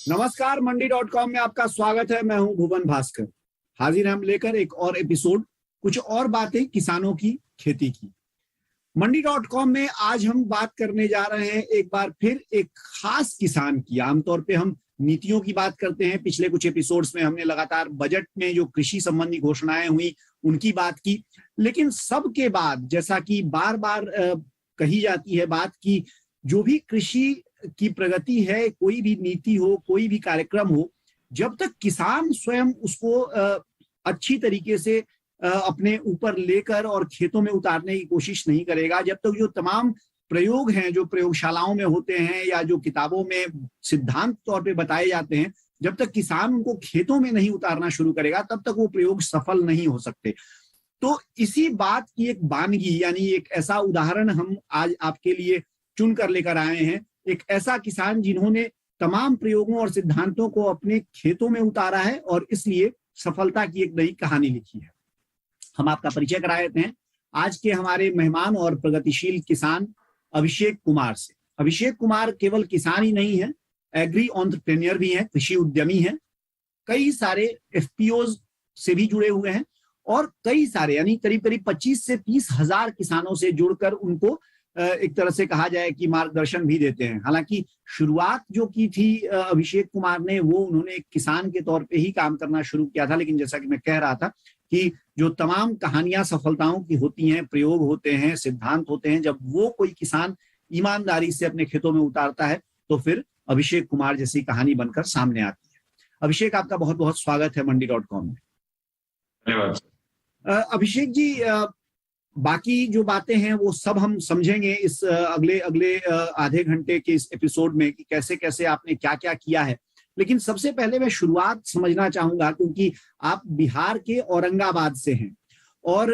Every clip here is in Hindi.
नमस्कार, मंडी.com में आपका स्वागत है। मैं हूं भुवन भास्कर। हाजिर हम लेकर एक और एपिसोड, कुछ और बातें किसानों की, खेती की। मंडी.com में आज हम बात करने जा रहे हैं एक बार फिर एक खास किसान की। आमतौर पे हम नीतियों की बात करते हैं। पिछले कुछ एपिसोड्स में हमने लगातार बजट में जो कृषि संबंधी घोषणाएं हुई उनकी बात की, लेकिन सबके बाद, जैसा कि बार बार कही जाती है बात, की जो भी कृषि की प्रगति है, कोई भी नीति हो, कोई भी कार्यक्रम हो, जब तक किसान स्वयं उसको अच्छी तरीके से अपने ऊपर लेकर और खेतों में उतारने की कोशिश नहीं करेगा, जब तक जो तमाम प्रयोग हैं जो प्रयोगशालाओं में होते हैं या जो किताबों में सिद्धांत तौर पे बताए जाते हैं, जब तक किसान उनको खेतों में नहीं उतारना शुरू करेगा, तब तक वो प्रयोग सफल नहीं हो सकते। तो इसी बात की एक वानगी, यानी एक ऐसा उदाहरण हम आज आपके लिए चुन कर लेकर आए हैं। एक ऐसा किसान जिन्होंने तमाम प्रयोगों और सिद्धांतों को अपने खेतों में उतारा है और इसलिए सफलता की एक नई कहानी लिखी है। हम आपका परिचय करा देते हैं आज के हमारे मेहमान और प्रगतिशील किसान अभिषेक कुमार से। अभिषेक कुमार केवल किसान ही नहीं है, एग्री एंटरप्रेन्योर भी हैं, कृषि उद्यमी हैं। कई सारे एफपीओज से भी जुड़े हुए हैं और कई सारे, यानी करीब करीब 25 से 30 हजार किसानों से जुड़कर उनको एक तरह से कहा जाए कि मार्गदर्शन भी देते हैं। हालांकि शुरुआत जो की थी अभिषेक कुमार ने, वो उन्होंने एक किसान के तौर पे ही काम करना शुरू किया था, लेकिन जैसा कि मैं कह रहा था कि जो तमाम कहानियां सफलताओं की होती हैं, प्रयोग होते हैं, सिद्धांत होते हैं, जब वो कोई किसान ईमानदारी से अपने खेतों में उतारता है तो फिर अभिषेक कुमार जैसी कहानी बनकर सामने आती है। अभिषेक, आपका बहुत बहुत स्वागत है मंडी.com में। धन्यवाद। अभिषेक जी, बाकी जो बातें हैं वो सब हम समझेंगे इस अगले आधे घंटे के इस एपिसोड में कि कैसे कैसे आपने क्या क्या किया है। लेकिन सबसे पहले मैं शुरुआत समझना चाहूंगा, क्योंकि आप बिहार के औरंगाबाद से हैं और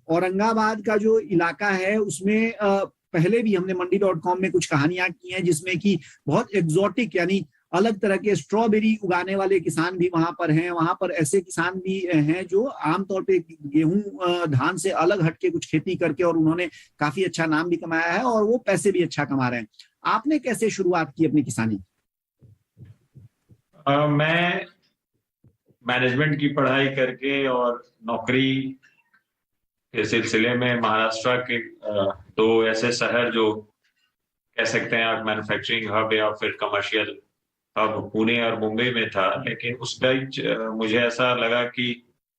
औरंगाबाद का जो इलाका है उसमें पहले भी हमने मंडी.com में कुछ कहानियां की हैं, जिसमें कि बहुत एग्जॉटिक, यानी अलग तरह के स्ट्रॉबेरी उगाने वाले किसान भी वहां पर हैं। वहां पर ऐसे किसान भी हैं जो आमतौर पे गेहूं धान से अलग हटके कुछ खेती करके, और उन्होंने काफी अच्छा नाम भी कमाया है और वो पैसे भी अच्छा कमा रहे हैं। आपने कैसे शुरुआत की अपनी किसानी? मैं मैनेजमेंट की पढ़ाई करके और नौकरी के सिलसिले में महाराष्ट्र के दो ऐसे शहर जो कह सकते हैं आप मैन्युफैक्चरिंग हब या फिर कमर्शियल हब, पुणे और मुंबई में था। लेकिन उस बीच मुझे ऐसा लगा कि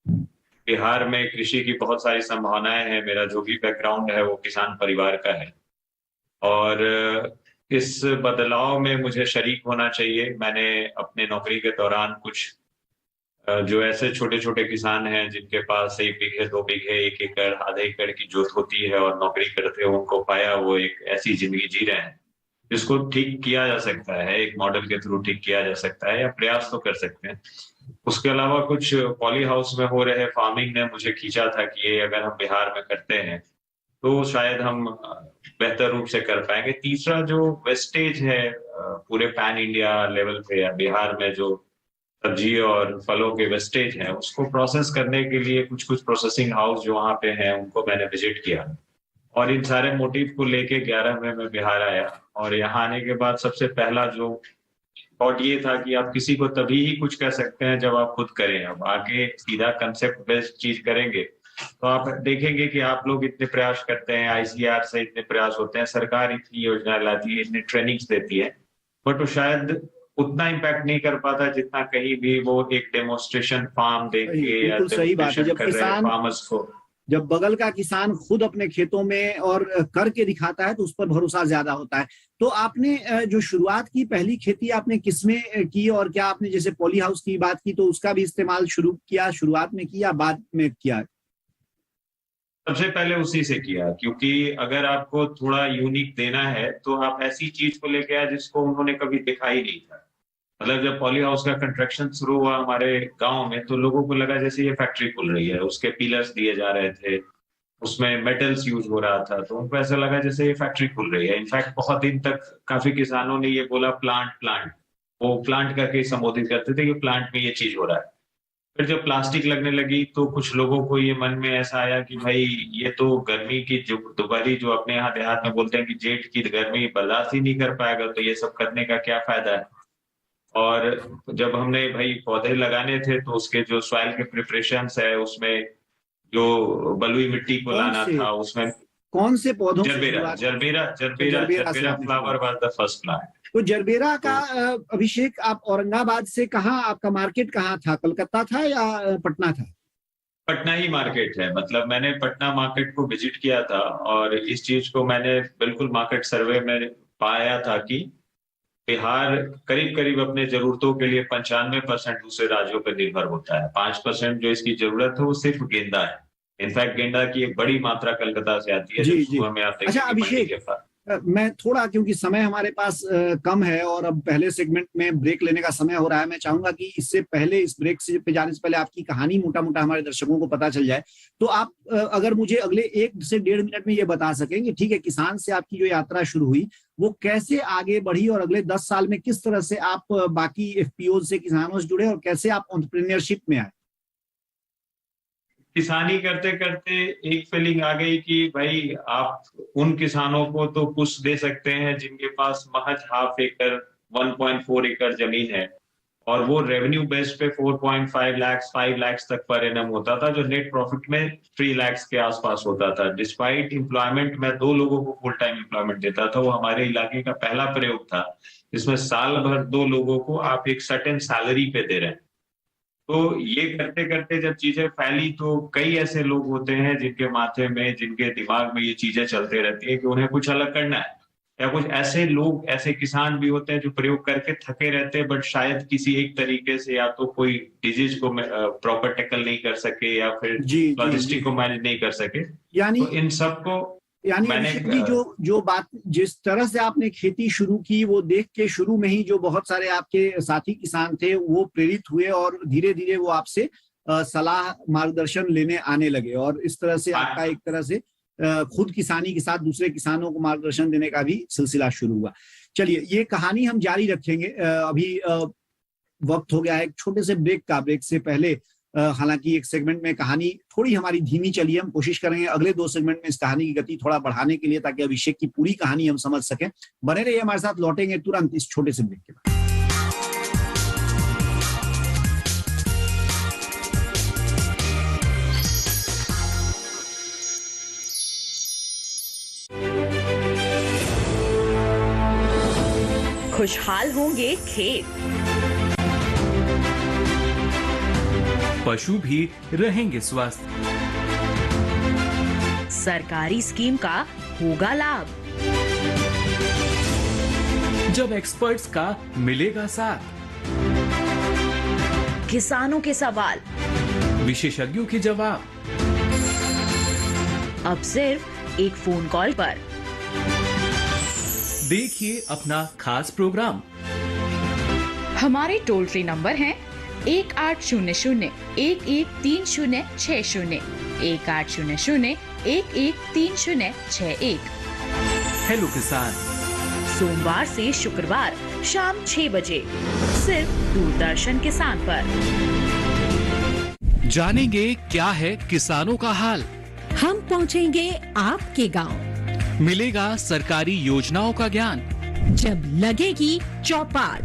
बिहार में कृषि की बहुत सारी संभावनाएं हैं। मेरा जो भी बैकग्राउंड है वो किसान परिवार का है और इस बदलाव में मुझे शरीक होना चाहिए। मैंने अपने नौकरी के दौरान कुछ जो ऐसे छोटे छोटे किसान हैं जिनके पास 1 बीघे 2 बीघे 1 एकड़ आधे एकड़ की जोत होती है और नौकरी करते हो, उनको पाया वो एक ऐसी जिंदगी जी रहे हैं जिसको ठीक किया जा सकता है, एक मॉडल के थ्रू ठीक किया जा सकता है या प्रयास तो कर सकते हैं। उसके अलावा कुछ पॉली हाउस में हो रहे फार्मिंग ने मुझे खींचा था कि ये अगर हम बिहार में करते हैं तो शायद हम बेहतर रूप से कर पाएंगे। तीसरा जो वेस्टेज है पूरे पैन इंडिया लेवल पे या बिहार में जो सब्जी और फलों के वेस्टेज हैं उसको प्रोसेस करने के लिए कुछ कुछ प्रोसेसिंग हाउस जो वहाँ पे हैं उनको मैंने विजिट किया और इन सारे मोटिव को लेके 11 में मैं बिहार आया। और यहाँ आने के बाद सबसे पहला जो थॉट ये था कि आप किसी को तभी ही कुछ कह सकते हैं जब आप खुद करें। अब आगे सीधा कंसेप्ट बेस्ड चीज करेंगे तो आप देखेंगे कि आप लोग इतने प्रयास करते हैं, आईसीआर से इतने प्रयास होते हैं, सरकार इतनी योजना लाती है, इतनी ट्रेनिंग्स देती है, बट वो शायद उतना इम्पैक्ट नहीं कर पाता जितना कहीं भी वो एक डेमोन्स्ट्रेशन फार्म देख के या बिल्कुल सही बात है। डेमोन्स्ट्रेशन कर रहे फार्मर्स को, जब बगल का किसान खुद अपने खेतों में और करके दिखाता है तो उस पर भरोसा ज्यादा होता है। तो आपने जो शुरुआत की, पहली खेती आपने किसमें की और क्या आपने, जैसे पॉली हाउस की बात की, तो उसका भी इस्तेमाल शुरू किया, शुरुआत में किया, बाद में किया? सबसे पहले उसी से किया, क्योंकि अगर आपको थोड़ा यूनिक देना है तो आप ऐसी चीज को लेके आए जिसको उन्होंने कभी देखा ही नहीं था। मतलब जब पॉली हाउस का कंस्ट्रक्शन शुरू हुआ हमारे गांव में तो लोगों को लगा जैसे ये फैक्ट्री खुल रही है, उसके पिलर्स दिए जा रहे थे, उसमें मेटल्स यूज हो रहा था, तो उनको ऐसा लगा जैसे ये फैक्ट्री खुल रही है। इनफैक्ट बहुत दिन तक काफी किसानों ने ये बोला प्लांट प्लांट, वो प्लांट करके संबोधित करते थे कि प्लांट में ये चीज हो रहा है। फिर जब प्लास्टिक लगने लगी तो कुछ लोगों को ये मन में ऐसा आया कि भाई ये तो गर्मी की जो दोपहरी, जो अपने यहाँ देहात में बोलते हैं कि जेठ की गर्मी बर्दाश्त ही नहीं कर पाएगा, तो ये सब करने का क्या फायदा है। और जब हमने भाई पौधे लगाने थे तो उसके जो सॉइल के प्रिपरेशंस है, उसमें जो बलुई मिट्टी को लाना था, उसमें कौन से पौधों से जरबेरा शुरुआत? जरबेरा जरबेरा जरबेरा से जरबेरा आपने flower was the first plant. तो जरबेरा का अभिषेक, आप औरंगाबाद से कहाँ, आपका मार्केट कहाँ था? कलकत्ता था या पटना था? पटना ही मार्केट है, मतलब मैंने पटना मार्केट को विजिट किया था और इस चीज को मैंने बिल्कुल मार्केट सर्वे में पाया था कि बिहार करीब करीब अपने जरूरतों के लिए 95% दूसरे राज्यों पर निर्भर होता है। 5% जो इसकी जरूरत है वो सिर्फ गेंदा है। इनफैक्ट गेंदा की एक बड़ी मात्रा कलकत्ता से आती है, जो सुबह में आप अच्छा देखेंगे मंडी के अभिषेक, पास। मैं थोड़ा, क्योंकि समय हमारे पास कम है और अब पहले सेगमेंट में ब्रेक लेने का समय हो रहा है, मैं चाहूंगा कि इससे पहले, इस ब्रेक से पे जाने से पहले आपकी कहानी मोटा मोटा हमारे दर्शकों को पता चल जाए। तो आप अगर मुझे अगले 1 से 1.5 मिनट में ये बता सकेंगे, ठीक है, किसान से आपकी जो यात्रा शुरू हुई वो कैसे आगे बढ़ी और अगले 10 साल में किस तरह से आप बाकी एफपीओ से, किसानों से जुड़े और कैसे आप एंटरप्रेन्योरशिप में आए? किसानी करते करते एक फीलिंग आ गई कि भाई आप उन किसानों को तो पुश दे सकते हैं जिनके पास महज ½ एकड़ 1.4 एकड़ जमीन है और वो रेवेन्यू बेस पे 4.5 लाख 5 लाख तक पर एनम होता था, जो नेट प्रॉफिट में 3 लाख के आसपास होता था। डिस्पाइट एम्प्लॉयमेंट, मैं 2 लोगों को फुल टाइम एम्प्लॉयमेंट देता था। वो हमारे इलाके का पहला प्रयोग था जिसमें साल भर 2 लोगों को आप एक सर्टेन सैलरी पे दे रहे हैं। तो ये करते करते जब चीजें फैली तो कई ऐसे लोग होते हैं जिनके माथे में, जिनके दिमाग में ये चीजें चलते रहती है कि उन्हें कुछ अलग करना है, या कुछ ऐसे लोग, ऐसे किसान भी होते हैं जो प्रयोग करके थके रहते हैं बट शायद किसी एक तरीके से या तो कोई डिजीज को प्रॉपर टैकल नहीं कर सके या फिर लॉजिस्टिक को मैनेज नहीं कर सके। यानी तो इन सबको मैंने जो बात, जिस तरह से आपने खेती शुरू की वो देख के शुरू में ही जो बहुत सारे आपके साथी किसान थे वो प्रेरित हुए और धीरे धीरे वो आपसे सलाह मार्गदर्शन लेने आने लगे और इस तरह से आपका एक तरह से खुद किसानी के साथ दूसरे किसानों को मार्गदर्शन देने का भी सिलसिला शुरू हुआ। चलिए, ये कहानी हम जारी रखेंगे। अभी वक्त हो गया है एक छोटे से ब्रेक का। ब्रेक से पहले हालांकि एक सेगमेंट में कहानी थोड़ी हमारी धीमी चली है, हम कोशिश करेंगे अगले 2 सेगमेंट में इस कहानी की गति थोड़ा बढ़ाने के लिए, ताकि अभिषेक की पूरी कहानी हम समझ सकें। बने रहिए हमारे साथ, लौटेंगे तुरंत इस छोटे से ब्रेक के बाद। खुशहाल होंगे खेत, पशु भी रहेंगे स्वस्थ, सरकारी स्कीम का होगा लाभ, जब एक्सपर्ट्स का मिलेगा साथ, किसानों के सवाल, विशेषज्ञों के जवाब, अब सिर्फ एक फोन कॉल पर। देखिए अपना खास प्रोग्राम। हमारे टोल फ्री नंबर हैं 1800-113060, 1800-113061। हेलो किसान, सोमवार से शुक्रवार शाम 6 बजे सिर्फ दूरदर्शन किसान पर। जानेंगे क्या है किसानों का हाल, हम पहुंचेंगे आपके गांव, मिलेगा सरकारी योजनाओं का ज्ञान, जब लगेगी चौपाल।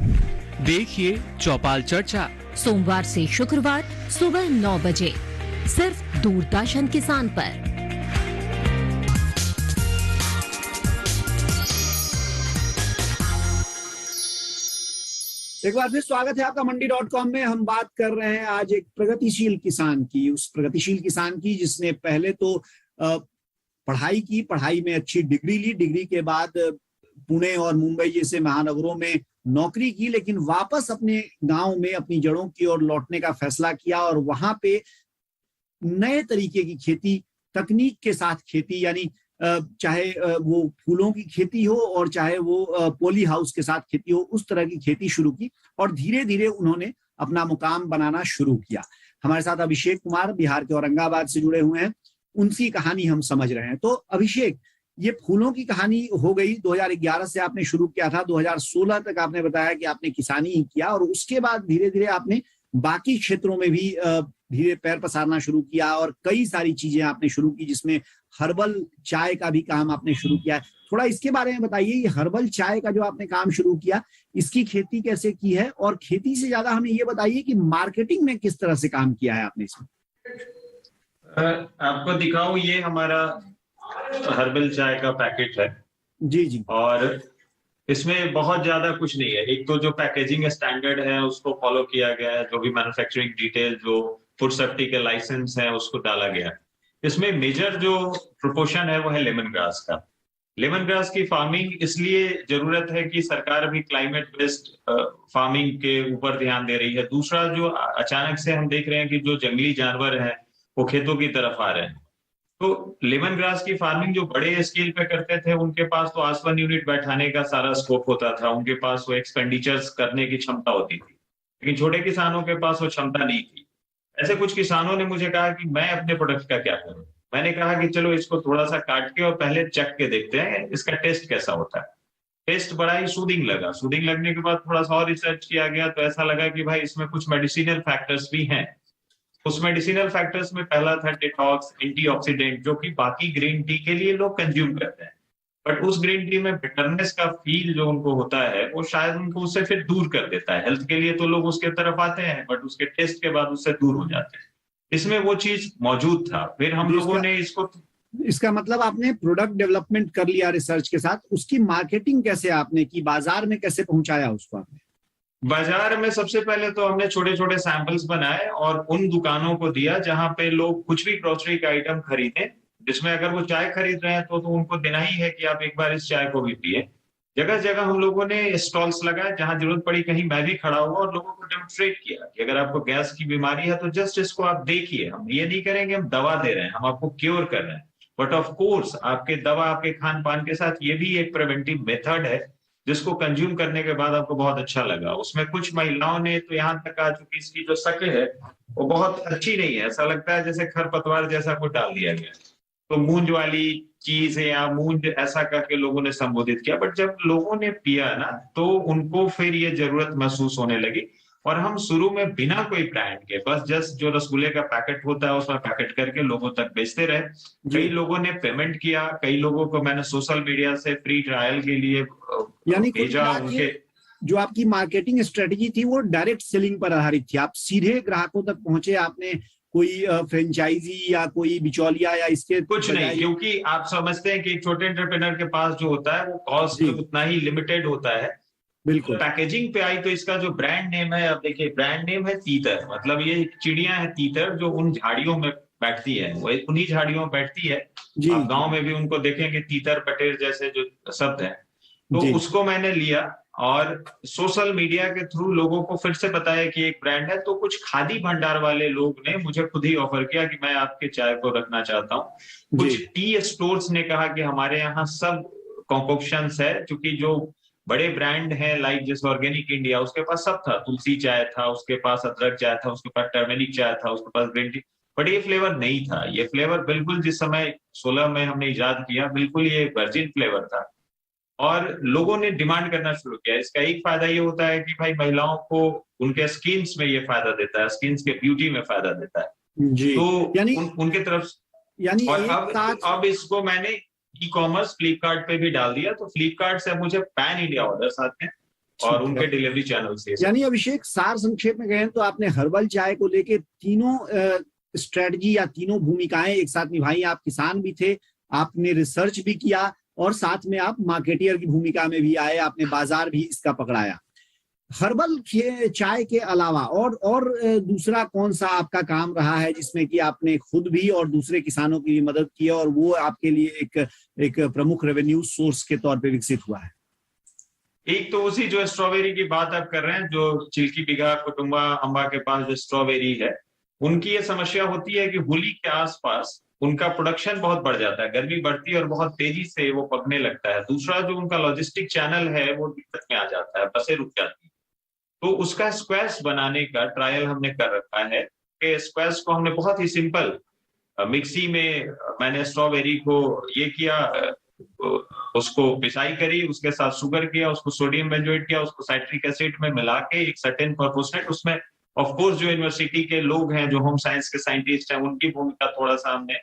देखिए चौपाल चर्चा, सोमवार से शुक्रवार सुबह 9 बजे सिर्फ दूरदर्शन किसान पर। एक बार फिर स्वागत है आपका मंडी.com में। हम बात कर रहे हैं आज एक प्रगतिशील किसान की, उस प्रगतिशील किसान की जिसने पहले तो पढ़ाई की, पढ़ाई में अच्छी डिग्री ली, डिग्री के बाद पुणे और मुंबई जैसे महानगरों में नौकरी की, लेकिन वापस अपने गांव में अपनी जड़ों की ओर लौटने का फैसला किया और वहां पे नए तरीके की खेती, तकनीक के साथ खेती, यानी चाहे वो फूलों की खेती हो और चाहे वो पॉली हाउस के साथ खेती हो, उस तरह की खेती शुरू की और धीरे धीरे उन्होंने अपना मुकाम बनाना शुरू किया। हमारे साथ अभिषेक कुमार बिहार के औरंगाबाद से जुड़े हुए हैं, उनकी कहानी हम समझ रहे हैं। तो अभिषेक, ये फूलों की कहानी हो गई, 2011 से आपने शुरू किया था, 2016 तक आपने बताया कि आपने किसानी ही किया और उसके बाद धीरे धीरे आपने बाकी क्षेत्रों में भी धीरे पैर पसारना शुरू किया और कई सारी चीजें आपने शुरू की, जिसमें हर्बल चाय का भी काम आपने शुरू किया है। थोड़ा इसके बारे में बताइए, ये हर्बल चाय का जो आपने काम शुरू किया, इसकी खेती कैसे की है, और खेती से ज्यादा हमें ये बताइए कि मार्केटिंग में किस तरह से काम किया है आपने इसमें। आपको दिखाऊं, ये हमारा हर्बल चाय का पैकेट है। जी जी। और इसमें बहुत ज्यादा कुछ नहीं है। एक तो जो पैकेजिंग स्टैंडर्ड है उसको फॉलो किया गया है, जो भी मैन्युफैक्चरिंग डिटेल, जो फूड सेफ्टी के लाइसेंस है उसको डाला गया है। इसमें मेजर जो प्रोपोर्शन है वो है लेमन ग्रास का। लेमन ग्रास की फार्मिंग इसलिए जरूरत है कि सरकार भी क्लाइमेट बेस्ड फार्मिंग के ऊपर ध्यान दे रही है। दूसरा, जो अचानक से हम देख रहे हैं कि जो जंगली जानवर हैं वो खेतों की तरफ आ रहे हैं, तो लेमन ग्रास की फार्मिंग जो बड़े स्केल पे करते थे उनके पास तो आसवन यूनिट बैठाने का सारा स्कोप होता था, उनके पास वो एक्सपेंडिचर्स करने की क्षमता होती थी, लेकिन छोटे किसानों के पास वो क्षमता नहीं थी। ऐसे कुछ किसानों ने मुझे कहा कि मैं अपने प्रोडक्ट का क्या करूं। मैंने कहा कि चलो इसको थोड़ा सा काट के और पहले चख के देखते हैं इसका टेस्ट कैसा होता है। टेस्ट बड़ा ही सूदिंग लगा। सूदिंग लगने के बाद थोड़ा सा और रिसर्च किया गया तो ऐसा लगा कि भाई इसमें कुछ मेडिसिनल फैक्टर्स भी हैं। उस मेडिसिनल फैक्टर्स में पहला था डिटॉक्स, एंटीऑक्सीडेंट, जो कि बाकी ग्रीन टी के लिए लोग कंज्यूम करते हैं, बट उस ग्रीन टी में बिटरनेस का फील जो उनको होता है वो शायद उनको उससे फिर दूर कर देता है। हेल्थ के लिए तो लोग उसके तरफ आते हैं, बट उसके टेस्ट के बाद उससे दूर हो जाते हैं। इसमें वो चीज मौजूद था। फिर हम लोगों ने इसका मतलब आपने प्रोडक्ट डेवलपमेंट कर लिया रिसर्च के साथ, उसकी मार्केटिंग कैसे आपने की, बाजार में कैसे पहुंचाया उसको आपने? बाजार में सबसे पहले तो हमने छोटे छोटे सैंपल्स बनाए और उन दुकानों को दिया जहां पे लोग कुछ भी ग्रोसरी का आइटम खरीदें, जिसमें अगर वो चाय खरीद रहे हैं तो उनको देना ही है कि आप एक बार इस चाय को भी पिए। जगह जगह हम लोगों ने स्टॉल्स लगाए, जहां जरूरत पड़ी कहीं मैं भी खड़ा हुआ और लोगों को डेमोन्स्ट्रेट किया कि अगर आपको गैस की बीमारी है तो जस्ट इसको आप देखिए। हम ये नहीं करेंगे हम दवा दे रहे हैं, हम आपको क्योर कर रहे हैं, बट ऑफ कोर्स आपके दवा आपके खान पान के साथ ये भी एक प्रिवेंटिव मेथड है जिसको कंज्यूम करने के बाद आपको बहुत अच्छा लगा। उसमें कुछ महिलाओं ने तो यहाँ तक कहा चूंकि इसकी जो शक्ल है वो बहुत अच्छी नहीं है, ऐसा लगता है जैसे खरपतवार जैसा कुछ डाल दिया गया, तो मूंज वाली चीज है या मूंज ऐसा करके लोगों ने संबोधित किया। बट जब लोगों ने पिया ना तो उनको फिर ये जरूरत महसूस होने लगी। और हम शुरू में बिना कोई ब्रांड के बस जस्ट जो रसगुल्ले का पैकेट होता है उसमें पैकेट करके लोगों तक बेचते रहे। कई लोगों ने पेमेंट किया, कई लोगों को मैंने सोशल मीडिया से फ्री ट्रायल के लिए भेजा। उनके जो आपकी मार्केटिंग स्ट्रेटेजी थी वो डायरेक्ट सेलिंग पर आधारित थी, आप सीधे ग्राहकों तक पहुंचे, आपने कोई फ्रेंचाइजी या कोई बिचौलिया या इसके कुछ नहीं, क्योंकि आप समझते हैं कि एक छोटे एंटरप्रेन्योर के पास जो होता है वो कॉस्ट उतना ही लिमिटेड होता है। बिल्कुल। पैकेजिंग पे आई तो इसका जो ब्रांड नेम है, अब देखिए ब्रांड नेम है तीतर, मतलब ये चिड़िया है तीतर जो उन झाड़ियों में बैठती है, वो उन्हीं झाड़ियों में बैठती है। आप गांव में भी उनको देखेंगे तीतर पटेर जैसे जो शब्द है, तो उसको मैंने लिया और सोशल मीडिया के थ्रू लोगों को फिर से बताया कि एक ब्रांड है। तो कुछ खादी भंडार वाले लोग ने मुझे खुद ही ऑफर किया कि मैं आपके चाय को रखना चाहता हूँ। कुछ टी स्टोर्स ने कहा कि हमारे यहाँ सब कॉन्कोक्शंस है, क्योंकि जो बड़े ब्रांड हैं लाइक जैसे ऑर्गेनिक इंडिया, उसके पास सब था, तुलसी चाय था, उसके पास अदरक चाय था, उसके पास टर्मेरिक चाय था, उसके पास ग्रीन टी, बट ये फ्लेवर नहीं था। ये फ्लेवर बिल्कुल जिस समय 16 में हमने इजाद किया बिल्कुल ये वर्जिन फ्लेवर था और लोगों ने डिमांड करना शुरू किया। इसका एक फायदा ये होता है कि भाई महिलाओं को उनके स्किन्स में ये फायदा देता है, स्किन्स के ब्यूटी में फायदा देता है जी। तो यानी उनके तरफ यानी और अब इसको मैंने ई कॉमर्स फ्लिपकार्ट पे भी डाल दिया, तो फ्लिपकार्ट से मुझे पैन इंडिया ऑर्डर्स आते हैं और उनके डिलीवरी चैनल से। यानी अभिषेक सार संक्षेप में कहें तो आपने हर्बल चाय को लेके तीनों स्ट्रेटजी या तीनों भूमिकाएं एक साथ निभाई। आप किसान भी थे, आपने रिसर्च भी किया और साथ में आप मार्केटियर की भूमिका में भी आए, आपने बाजार भी इसका पकड़ाया। हर्बल चाय के अलावा और दूसरा कौन सा आपका काम रहा है जिसमें कि आपने खुद भी और दूसरे किसानों की भी मदद की और वो आपके लिए एक प्रमुख रेवेन्यू सोर्स के तौर पे विकसित हुआ है? एक तो उसी जो स्ट्रॉबेरी की बात आप कर रहे हैं, जो चिल्की बिघा कुटुंबा अम्बा के पास जो स्ट्रॉबेरी है, उनकी ये समस्या होती है कि होली के आसपास उनका प्रोडक्शन बहुत बढ़ जाता है, गर्मी बढ़ती है और बहुत तेजी से वो पकने लगता है। दूसरा जो उनका लॉजिस्टिक चैनल है वो दिक्कत में आ जाता है, बसें रुक जाती है। तो उसका स्क्वैश बनाने का ट्रायल हमने कर रखा है कि स्क्वैश को हमने बहुत ही सिंपल मिक्सी में मैंने स्ट्रॉबेरी को ये किया, उसको पिसाई करी, उसके साथ शुगर किया, उसको सोडियम बेंजोएट किया, उसको साइट्रिक एसिड में मिला के एक सर्टेन परफोस्फेट उसमें ऑफ कोर्स जो यूनिवर्सिटी के लोग हैं, जो होम साइंस के साइंटिस्ट हैं, उनकी भूमिका थोड़ा सा हमने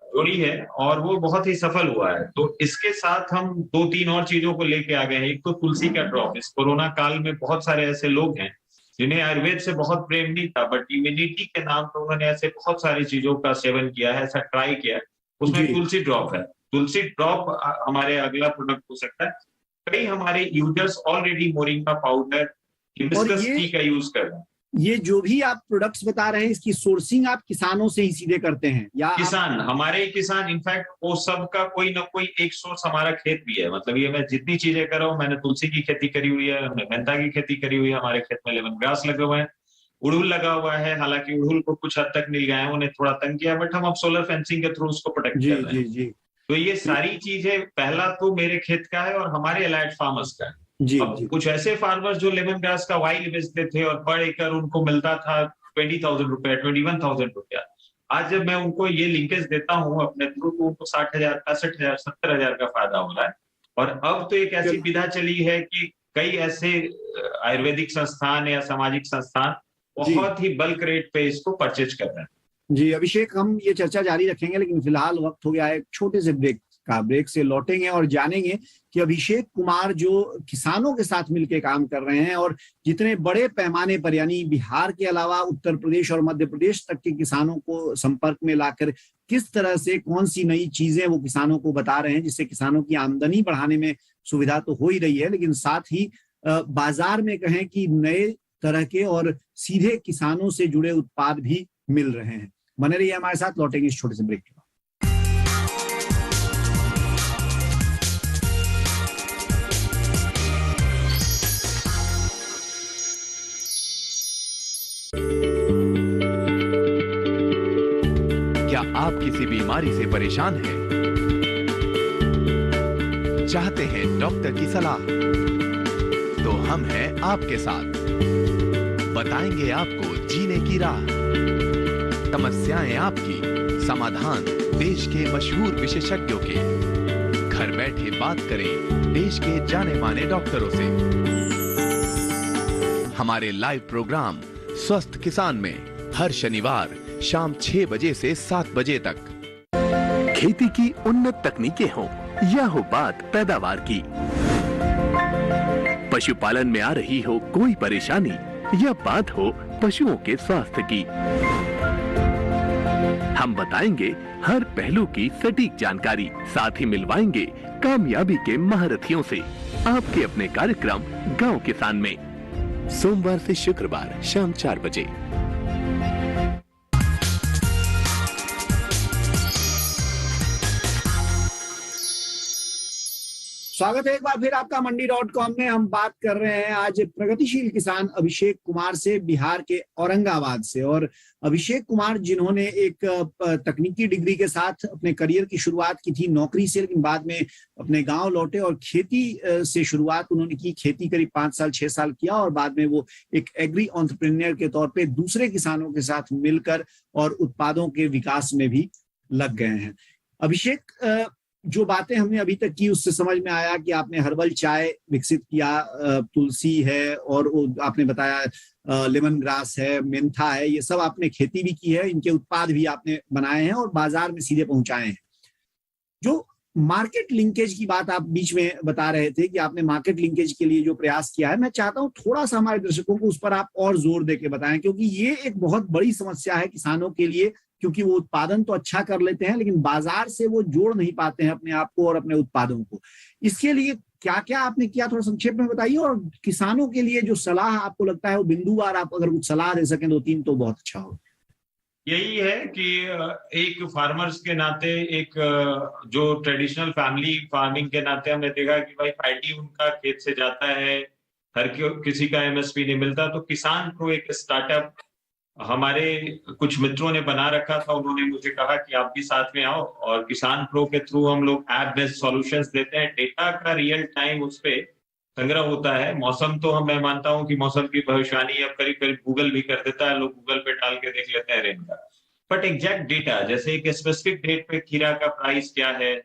जोड़ी है और वो बहुत ही सफल हुआ है। तो इसके साथ हम 2-3 और चीजों को लेके आ गए हैं। एक तो तुलसी का ड्रॉप। इस कोरोना काल में बहुत सारे ऐसे लोग हैं जिन्हें आयुर्वेद से बहुत प्रेम नहीं था, बट इम्यूनिटी के नाम पर उन्होंने ऐसे बहुत सारी चीजों का सेवन किया है, ऐसा ट्राई किया है। उसमें तुलसी ड्रॉप है। तुलसी ड्रॉप हमारे अगला प्रोडक्ट हो सकता है। कई हमारे users already moringa powder, hibiscus tea का यूज कर रहे हैं। ये जो भी आप प्रोडक्ट्स बता रहे हैं, इसकी सोर्सिंग आप किसानों से ही सीधे करते हैं या किसान हमारे किसान, इनफैक्ट वो सब का कोई ना कोई एक सोर्स हमारा खेत भी है। मतलब ये मैं जितनी चीजें कर रहा हूँ, मैंने तुलसी की खेती करी हुई है, हमने मेंथा की खेती करी हुई है, हमारे खेत में लेमन ग्रास लगे हुए हैं, उड़हुल लगा हुआ है। हालांकि उड़हुल को कुछ हद तक नील गायों ने थोड़ा तंग किया, बट हम अब सोलर फेंसिंग के थ्रू उसको प्रोटेक्ट कर रहे हैं। तो ये सारी चीजें पहला तो मेरे खेत का है और हमारे एलाइड फार्मर्स का है। अब कुछ ऐसे फार्मर्स जो लेमन ग्रास का वाइल्ड बेचते थे और पर एकड़ उनको मिलता था 20,000 रुपया, 21,000 रुपया। आज जब मैं उनको ये लिंकेज देता हूँ अपने थ्रू, तो उनको 60,000, 65,000, 70,000 का फायदा हो रहा है। और अब तो एक ऐसी विधा चली है कि कई ऐसे आयुर्वेदिक संस्थान या सामाजिक संस्थान बहुत ही बल्क रेट पे इसको परचेज कर रहे हैं। जी अभिषेक, हम ये चर्चा जारी रखेंगे, लेकिन फिलहाल वक्त हो गया है छोटे से ब्रेक का। ब्रेक से लौटेंगे और जानेंगे कि अभिषेक कुमार जो किसानों के साथ मिलकर काम कर रहे हैं और जितने बड़े पैमाने पर, यानी बिहार के अलावा उत्तर प्रदेश और मध्य प्रदेश तक के किसानों को संपर्क में लाकर किस तरह से कौन सी नई चीजें वो किसानों को बता रहे हैं, जिससे किसानों की आमदनी बढ़ाने में सुविधा तो हो ही रही है, लेकिन साथ ही बाजार में कहें कि नए तरह के और सीधे किसानों से जुड़े उत्पाद भी मिल रहे हैं। बने रहिए हमारे साथ, लौटेंगे इस छोटे से ब्रेक के बाद। क्या आप किसी बीमारी से परेशान हैं? चाहते हैं डॉक्टर की सलाह? तो हम हैं आपके साथ, बताएंगे आपको जीने की राह। समस्याएं आपकी, समाधान देश के मशहूर विशेषज्ञों के। घर बैठे बात करें देश के जाने माने डॉक्टरों से। हमारे लाइव प्रोग्राम स्वस्थ किसान में हर शनिवार शाम 6 बजे से 7 बजे तक। खेती की उन्नत तकनीकें हो या हो बात पैदावार की, पशुपालन में आ रही हो कोई परेशानी या बात हो पशुओं के स्वास्थ्य की, हम बताएंगे हर पहलू की सटीक जानकारी। साथ ही मिलवाएंगे कामयाबी के महारथियों से। आपके अपने कार्यक्रम गांव किसान में, सोमवार से शुक्रवार शाम 4 बजे। स्वागत है एक बार फिर आपका मंडी.com में। हम बात कर रहे हैं आज प्रगतिशील किसान अभिषेक कुमार से, बिहार के औरंगाबाद से। और अभिषेक कुमार जिन्होंने एक तकनीकी डिग्री के साथ अपने करियर की शुरुआत की थी नौकरी से, लेकिन बाद में अपने गांव लौटे और खेती से शुरुआत उन्होंने की। खेती करीब 5 साल 6 साल किया और बाद में वो एक एग्री एंटरप्रेन्योर के तौर पे दूसरे किसानों के साथ मिलकर और उत्पादों के विकास में भी लग गए हैं। अभिषेक, जो बातें हमने अभी तक की उससे समझ में आया कि आपने हर्बल चाय विकसित किया, तुलसी है और आपने बताया लेमन ग्रास है, मेंथा है, ये सब आपने खेती भी की है, इनके उत्पाद भी आपने बनाए हैं और बाजार में सीधे पहुंचाए हैं। जो मार्केट लिंकेज की बात आप बीच में बता रहे थे कि आपने मार्केट लिंकेज के लिए जो प्रयास किया है, मैं चाहता हूं थोड़ा सा हमारे दर्शकों को उस पर आप और जोर देके बताएं, क्योंकि ये एक बहुत बड़ी समस्या है किसानों के लिए, क्योंकि वो उत्पादन तो अच्छा कर लेते हैं लेकिन बाजार से वो जोड़ नहीं पाते हैं अपने आप को और अपने उत्पादों को। इसके लिए क्या क्या आपने किया, थोड़ा संक्षेप में बताइए। और किसानों के लिए जो सलाह आपको लगता है वो बिंदुवार आप अगर कुछ सलाह दे सकें 2-3 तो बहुत अच्छा हो। यही है कि एक फार्मर्स के नाते, एक जो ट्रेडिशनल फैमिली फार्मिंग के नाते हमने देखा कि भाई फाइटी उनका खेत से जाता है, हर किसी का एमएसपी नहीं मिलता। तो किसान प्रो एक स्टार्टअप हमारे कुछ मित्रों ने बना रखा था। उन्होंने मुझे कहा कि आप भी साथ में आओ, और किसान प्रो के थ्रू हम लोग ऐप बेस्ड सॉल्यूशंस देते हैं। डेटा का रियल टाइम उस पे संग्रह होता है। मौसम तो मैं मानता हूं कि मौसम की भविष्यवाणी अब करीब करीब गूगल भी कर देता है, लोग गूगल पे डाल के देख लेते हैं रेन का। बट एग्जैक्ट डेटा, जैसे एक स्पेसिफिक डेट पे खीरा का प्राइस क्या है,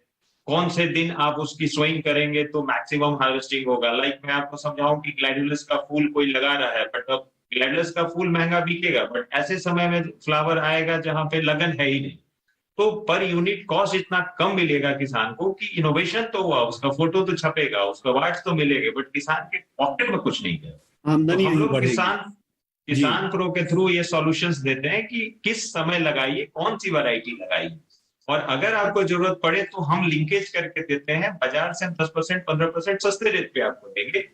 कौन से दिन आप उसकी सोइंग करेंगे तो मैक्सिमम हार्वेस्टिंग होगा। लाइक मैं आपको समझाऊं कि ग्लैडियोलस का फूल कोई लगा रहा है, बट अब ग्लैडलेस का फूल महंगा बिकेगा, बट ऐसे समय में फ्लावर आएगा जहां पे लगन है ही नहीं, तो पर यूनिट कॉस्ट इतना कम मिलेगा किसान को कि इनोवेशन तो हुआ, उसका फोटो तो छपेगा, उसका वाट्स तो मिलेंगे, बट किसान के पॉकेट में कुछ नहीं गया। आमदनी तो हम नहीं लोग बढ़ेगी। किसान प्रो के थ्रू ये सॉल्यूशंस देते हैं कि किस समय लगाइए, कौन सी वैरायटी लगाइए, और अगर आपको जरूरत पड़े तो हम लिंकेज करके देते हैं, बाजार से हम 10% 15% सस्ते रेट पे आपको देंगे,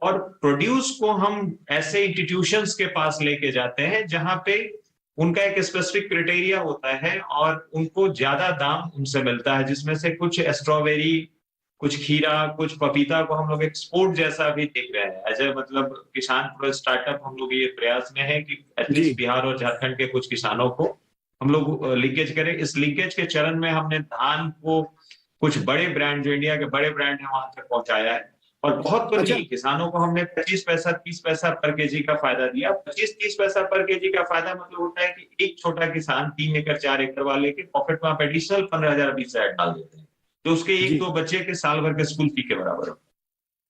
और प्रोड्यूस को हम ऐसे इंस्टीट्यूशंस के पास लेके जाते हैं जहां पे उनका एक स्पेसिफिक क्राइटेरिया होता है और उनको ज्यादा दाम उनसे मिलता है, जिसमें से कुछ स्ट्रॉबेरी, कुछ खीरा, कुछ पपीता को हम लोग एक्सपोर्ट जैसा भी देख रहे हैं। ऐसे मतलब किसान प्रो स्टार्टअप हम लोग ये प्रयास में है कि एटलीस्ट बिहार और झारखंड के कुछ किसानों को हम लोग लिंकेज करें। इस लिंकेज के चरण में हमने धान को कुछ बड़े ब्रांड, जो इंडिया के बड़े ब्रांड है, वहां तक पहुंचाया है, और बहुत तो नहीं, किसानों को हमने 25 पैसा 30 पैसा पर केजी का फायदा दिया। 25-30 पैसा पर केजी का फायदा मतलब होता है कि एक छोटा किसान 3 एकड़ 4 एकड़ वाले के पॉकेट में आप एडिशनल 15,000 20 हजार डाल देते हैं, तो उसके एक दो बच्चे के साल भर के स्कूल फी के बराबर हो।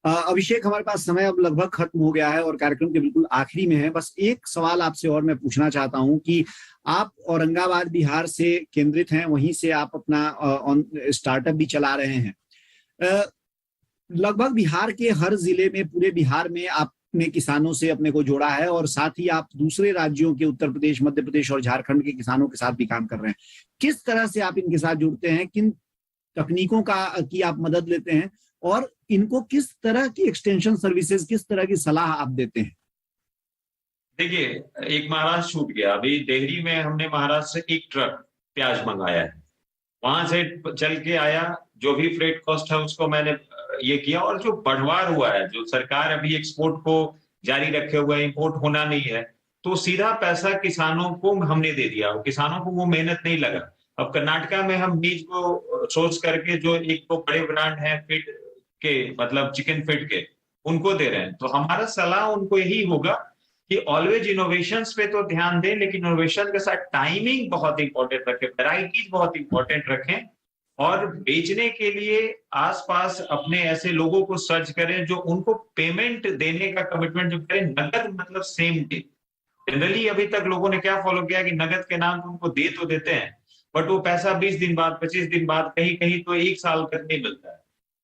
अभिषेक, हमारे पास समय अब लगभग खत्म हो गया है और कार्यक्रम के बिल्कुल आखिरी में है। बस एक सवाल आपसे और मैं पूछना चाहता हूं कि आप औरंगाबाद बिहार से केंद्रित हैं, वहीं से आप अपना स्टार्टअप भी चला रहे हैं। लगभग बिहार के हर जिले में, पूरे बिहार में आपने किसानों से अपने को जोड़ा है, और साथ ही आप दूसरे राज्यों के, उत्तर प्रदेश, मध्य प्रदेश और झारखंड के किसानों के साथ भी काम कर रहे हैं। किस तरह से आप इनके साथ जुड़ते हैं, किन तकनीकों की आप मदद लेते हैं, और इनको किस तरह की एक्सटेंशन सर्विसेज, किस तरह की सलाह आप देते हैं? देखिए, एक महाराष्ट्र छूट गया, अभी देहरी में हमने महाराष्ट्र से 1 ट्रक प्याज मंगाया है, वहां से चल के आया, जो भी फ्रेट कॉस्ट है उसको मैंने ये किया, और जो बढ़वार हुआ है, जो सरकार अभी एक्सपोर्ट को जारी रखे हुए है, इंपोर्ट होना नहीं है, तो सीधा पैसा किसानों को हमने दे दिया, किसानों को वो मेहनत नहीं लगा। अब कर्नाटका में हम बीज को सोर्स करके, जो एक तो बड़े ब्रांड है फीड के, मतलब चिकन फीड के, उनको दे रहे हैं। तो हमारा सलाह उनको यही होगा कि ऑलवेज इनोवेशंस पे तो ध्यान दें, लेकिन इनोवेशन के साथ टाइमिंग बहुत इंपॉर्टेंट रखें, वैरायटीज बहुत इंपॉर्टेंट रखें, और बेचने के लिए आसपास अपने ऐसे लोगों को सर्च करें जो उनको पेमेंट देने का कमिटमेंट जो करें, नगद मतलब सेम डे। जनरली अभी तक लोगों ने क्या फॉलो किया कि नगद के नाम पर उनको दे तो देते हैं, बट वो पैसा 20 दिन बाद, 25 दिन बाद, कहीं कहीं तो 1 साल तक नहीं मिलता है।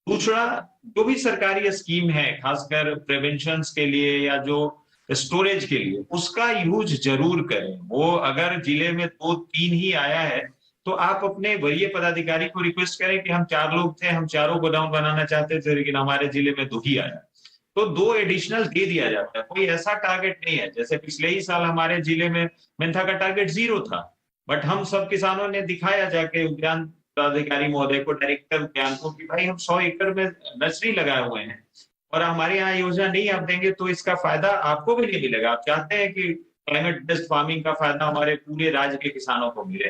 दूसरा, जो भी सरकारी स्कीम है, खासकर प्रिवेंशन के लिए या जो स्टोरेज के लिए, उसका यूज जरूर करें। वो अगर जिले में 2-3 ही आया है, तो आप अपने वरीय पदाधिकारी को रिक्वेस्ट करें कि हम 4 लोग थे, हम चारों गोदाम बनाना चाहते थे, लेकिन हमारे जिले में 2 ही आया, तो 2 एडिशनल दे दिया जाता है। कोई ऐसा टारगेट नहीं है, जैसे पिछले ही साल हमारे जिले में मेंथा का टारगेट 0 था, बट हम सब किसानों ने दिखाया जाके उद्यान पदाधिकारी महोदय को, डायरेक्टर उद्यान को, कि भाई हम 100 एकड़ में नर्सरी लगाए हुए हैं और हमारे यहाँ योजना नहीं आप देंगे तो इसका फायदा आपको भी नहीं मिलेगा। आप चाहते हैं कि क्लाइमेट बेस्ड फार्मिंग का फायदा हमारे पूरे राज्य के किसानों को मिले।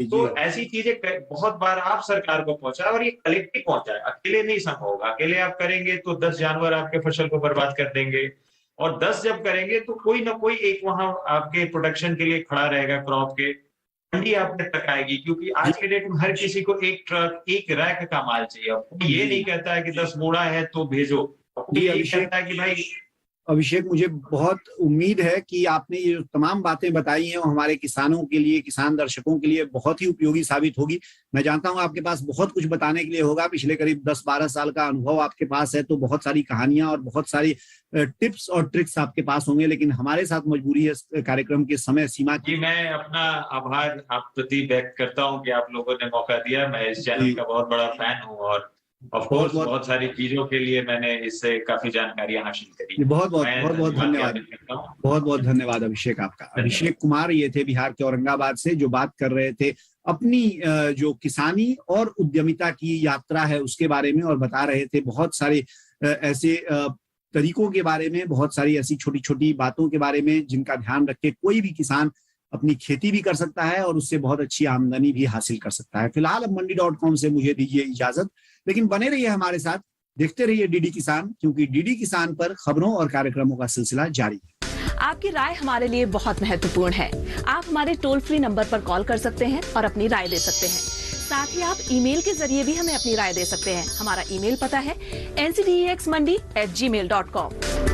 तो ऐसी चीजें बहुत बार आप सरकार को पहुंचाए, और ये कलेक्टिव पहुंचाए, अकेले नहीं संभव होगा। अकेले आप करेंगे तो 10 जानवर आपके फसल को बर्बाद कर देंगे, और 10 जब करेंगे तो कोई ना कोई एक वहां आपके प्रोडक्शन के लिए खड़ा रहेगा, क्रॉप के मंडी आपके तक आएगी। क्योंकि आज के डेट में हर किसी को 1 ट्रक 1 रैक का माल चाहिए। कोई ये नहीं कहता है कि 10 बोरा है तो भेजो, कोई ये कहता है कि भाई। अभिषेक, मुझे बहुत उम्मीद है कि आपने ये जो तमाम बातें बताई हैं वो हमारे किसानों के लिए, किसान दर्शकों के लिए बहुत ही उपयोगी साबित होगी। मैं जानता हूं आपके पास बहुत कुछ बताने के लिए होगा, पिछले करीब 10-12 साल का अनुभव आपके पास है, तो बहुत सारी कहानियां और बहुत सारी टिप्स और ट्रिक्स आपके पास होंगे, लेकिन हमारे साथ मजबूरी है कार्यक्रम के समय सीमा की। मैं अपना आभार आप प्रति व्यक्त करता हूँ कि आप लोगों ने मौका दिया। मैं इस चैनल का बहुत बड़ा फैन हूँ, और ऑफ कोर्स बहुत सारी चीजों के लिए मैंने इससे काफी जानकारियां हासिल करी। बहुत धन्यवाद, बहुत बहुत धन्यवाद अभिषेक आपका। अभिषेक कुमार ये थे बिहार के औरंगाबाद से, जो बात कर रहे थे अपनी जो किसानी और उद्यमिता की यात्रा है उसके बारे में, और बता रहे थे बहुत सारे ऐसे तरीकों के बारे में, बहुत सारी ऐसी छोटी छोटी बातों के बारे में जिनका ध्यान रख के कोई भी किसान अपनी खेती भी कर सकता है और उससे बहुत अच्छी आमदनी भी हासिल कर सकता है। फिलहाल अब मंडी.com से मुझे दीजिए इजाजत, लेकिन बने रहिए हमारे साथ, देखते रहिए डीडी किसान, क्योंकि डीडी किसान पर खबरों और कार्यक्रमों का सिलसिला जारी है। आपकी राय हमारे लिए बहुत महत्वपूर्ण है। आप हमारे टोल फ्री नंबर पर कॉल कर सकते हैं और अपनी राय दे सकते हैं। साथ ही आप ईमेल के जरिए भी हमें अपनी राय दे सकते हैं। हमारा ईमेल पता है ncdexmandi@gmail.com।